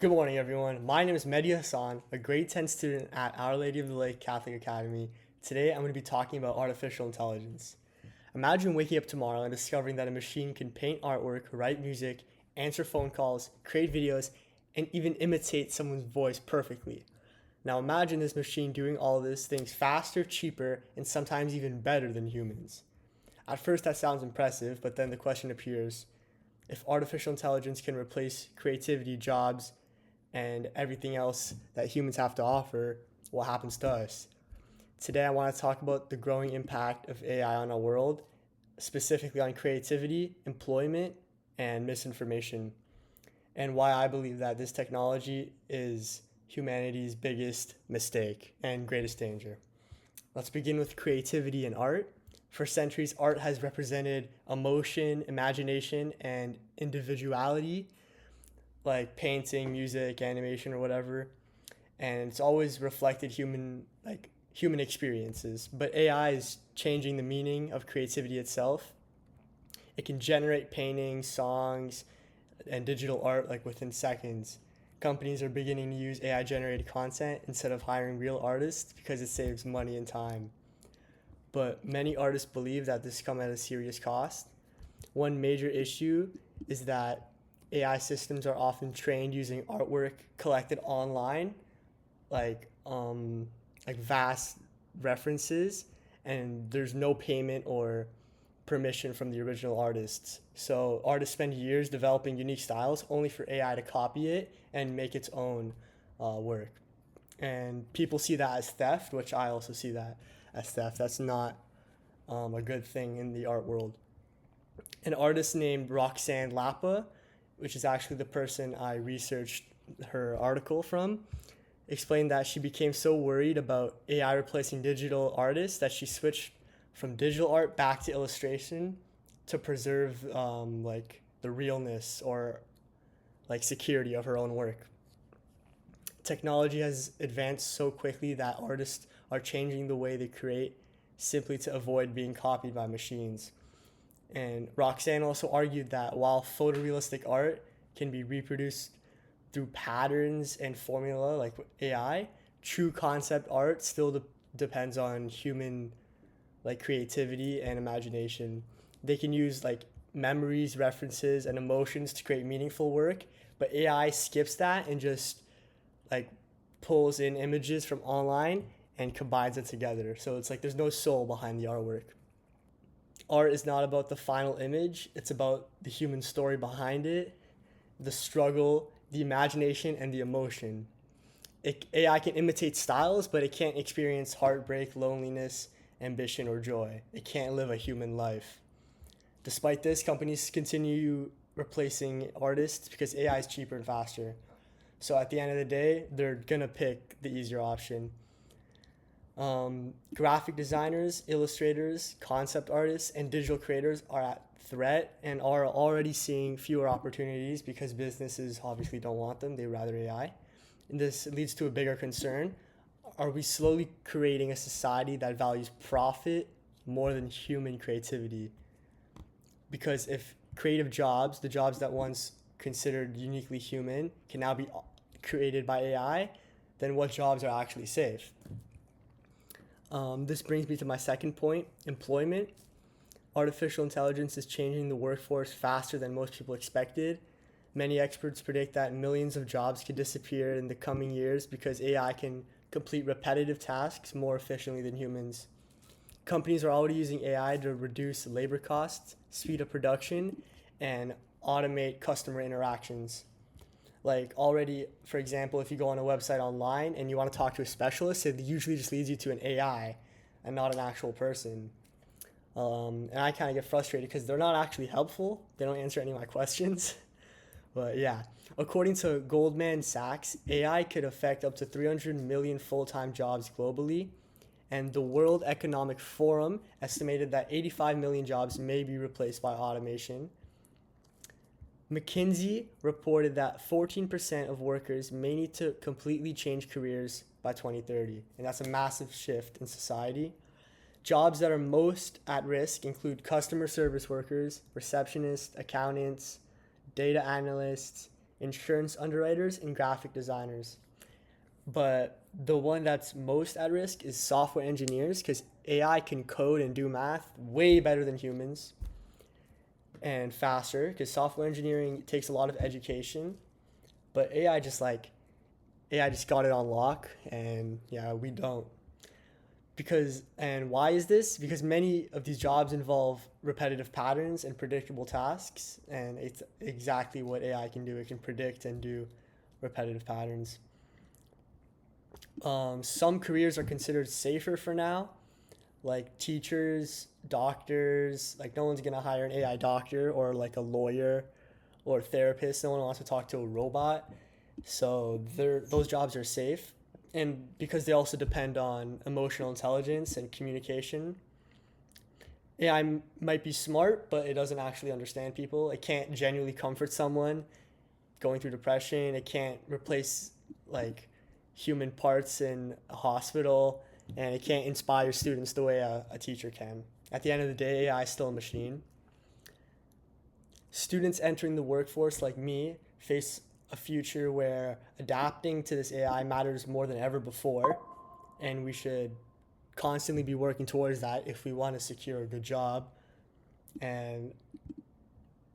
Good morning, everyone. My name is Mehdi Hassan, a grade 10 student at Our Lady of the Lake Catholic Academy. Today, I'm going to be talking about artificial intelligence. Imagine waking up tomorrow and discovering that a machine can paint artwork, write music, answer phone calls, create videos, and even imitate someone's voice perfectly. Now, imagine this machine doing all of these things faster, cheaper, and sometimes even better than humans. At first, that sounds impressive, but then the question appears, if artificial intelligence can replace creativity, jobs, and everything else that humans have to offer, what happens to us? Today, I want to talk about the growing impact of AI on our world, specifically on creativity, employment, and misinformation, and why I believe that this technology is humanity's biggest mistake and greatest danger. Let's begin with creativity and art. For centuries, art has represented emotion, imagination, and individuality, like painting, music, animation, or whatever. And it's always reflected human experiences. But AI is changing the meaning of creativity itself. It can generate paintings, songs, and digital art like within seconds. Companies are beginning to use AI generated content instead of hiring real artists because it saves money and time. But many artists believe that this comes at a serious cost. One major issue is that AI systems are often trained using artwork collected online, like vast references, and there's no payment or permission from the original artists. So artists spend years developing unique styles only for AI to copy it and make its own work. And people see that as theft, which I also see that as theft. That's not a good thing in the art world. An artist named Roxanne Lappa, which is actually the person I researched her article from, explained that she became so worried about AI replacing digital artists that she switched from digital art back to illustration to preserve the realness or security of her own work. Technology has advanced so quickly that artists are changing the way they create simply to avoid being copied by machines. And Roxanne also argued that while photorealistic art can be reproduced through patterns and formula like AI, true concept art still depends on human creativity and imagination. They can use memories, references, and emotions to create meaningful work, but AI skips that and just like pulls in images from online and combines it together. So it's like there's no soul behind the artwork. Art is not about the final image, it's about the human story behind it, the struggle, the imagination, and the emotion. AI can imitate styles, but it can't experience heartbreak, loneliness, ambition, or joy. It can't live a human life. Despite this, companies continue replacing artists because AI is cheaper and faster. So at the end of the day, they're gonna pick the easier option. Graphic designers, illustrators, concept artists, and digital creators are at threat and are already seeing fewer opportunities because businesses obviously don't want them. They rather AI. And this leads to a bigger concern. Are we slowly creating a society that values profit more than human creativity? Because if creative jobs, the jobs that once considered uniquely human, can now be created by AI, then what jobs are actually safe? This brings me to my second point, employment. Artificial intelligence is changing the workforce faster than most people expected. Many experts predict that millions of jobs could disappear in the coming years because AI can complete repetitive tasks more efficiently than humans. Companies are already using AI to reduce labor costs, speed up production, and automate customer interactions. Like already, for example, if you go on a website online and you want to talk to a specialist, it usually just leads you to an AI and not an actual person. And I kind of get frustrated because they're not actually helpful. They don't answer any of my questions. But yeah, according to Goldman Sachs, AI could affect up to 300 million full-time jobs globally. And the World Economic Forum estimated that 85 million jobs may be replaced by automation. McKinsey reported that 14% of workers may need to completely change careers by 2030, and that's a massive shift in society. Jobs that are most at risk include customer service workers, receptionists, accountants, data analysts, insurance underwriters, and graphic designers. But the one that's most at risk is software engineers because AI can code and do math way better than humans and faster because software engineering takes a lot of education. But AI just got it on lock, and yeah, we don't. And why is this? Because many of these jobs involve repetitive patterns and predictable tasks, and it's exactly what AI can do. It can predict and do repetitive patterns. Some careers are considered safer for now, like teachers, doctors. Like no one's gonna hire an AI doctor or like a lawyer or a therapist. No one wants to talk to a robot. So those jobs are safe, and because they also depend on emotional intelligence and communication. AI might be smart, but it doesn't actually understand people. It can't genuinely comfort someone going through depression. It can't replace like human parts in a hospital, and it can't inspire students the way a teacher can. At the end of the day, AI is still a machine. Students entering the workforce like me face a future where adapting to this AI matters more than ever before, and we should constantly be working towards that if we want to secure a good job. And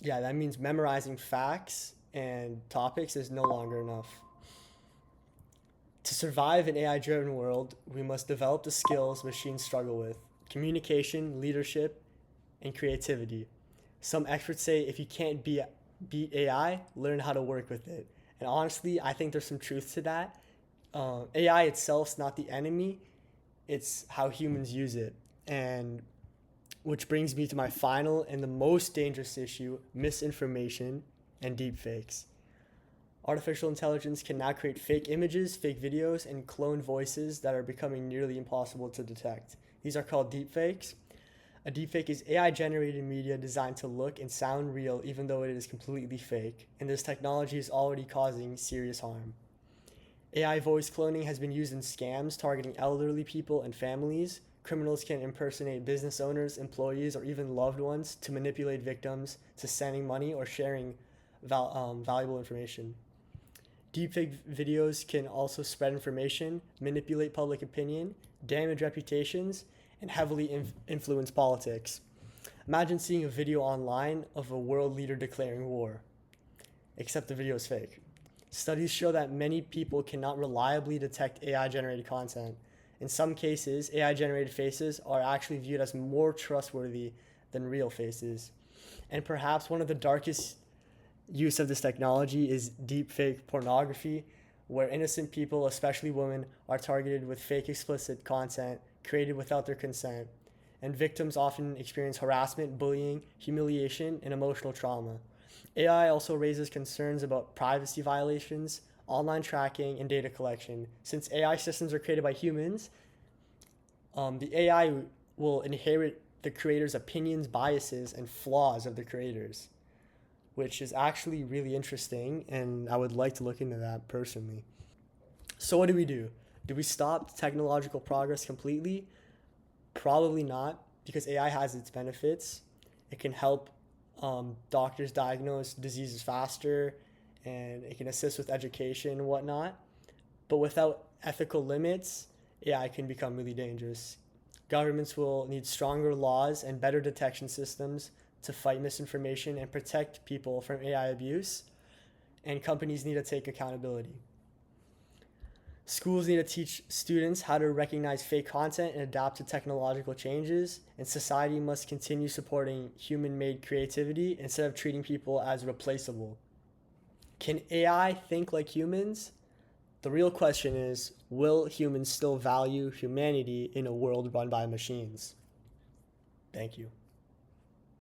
yeah, that means memorizing facts and topics is no longer enough. To survive an AI driven world, we must develop the skills machines struggle with: communication, leadership, and creativity. Some experts say if you can't beat AI, learn how to work with it. And honestly, I think there's some truth to that. AI itself's not the enemy, it's how humans use it. And which brings me to my final and the most dangerous issue: misinformation and deepfakes. Artificial intelligence can now create fake images, fake videos, and clone voices that are becoming nearly impossible to detect. These are called deepfakes. A deepfake is AI generated media designed to look and sound real even though it is completely fake, and this technology is already causing serious harm. AI voice cloning has been used in scams targeting elderly people and families. Criminals can impersonate business owners, employees, or even loved ones to manipulate victims to sending money or sharing valuable information. Deepfake videos can also spread information, manipulate public opinion, damage reputations, and heavily influence politics. Imagine seeing a video online of a world leader declaring war, except the video is fake. Studies show that many people cannot reliably detect AI generated content. In some cases, AI generated faces are actually viewed as more trustworthy than real faces. And perhaps one of the darkest use of this technology is deepfake pornography, where innocent people, especially women, are targeted with fake explicit content created without their consent. And victims often experience harassment, bullying, humiliation, and emotional trauma. AI also raises concerns about privacy violations, online tracking, and data collection. Since AI systems are created by humans, the AI will inherit the creator's opinions, biases, and flaws of the creators, which is actually really interesting, and I would like to look into that personally. So, what do we do? Do we stop technological progress completely? Probably not, because AI has its benefits. It can help doctors diagnose diseases faster, and it can assist with education and whatnot. But without ethical limits, AI can become really dangerous. Governments will need stronger laws and better detection systems to fight misinformation and protect people from AI abuse, and companies need to take accountability. Schools need to teach students how to recognize fake content and adapt to technological changes, and society must continue supporting human-made creativity instead of treating people as replaceable. Can AI think like humans? The real question is, will humans still value humanity in a world run by machines? Thank you.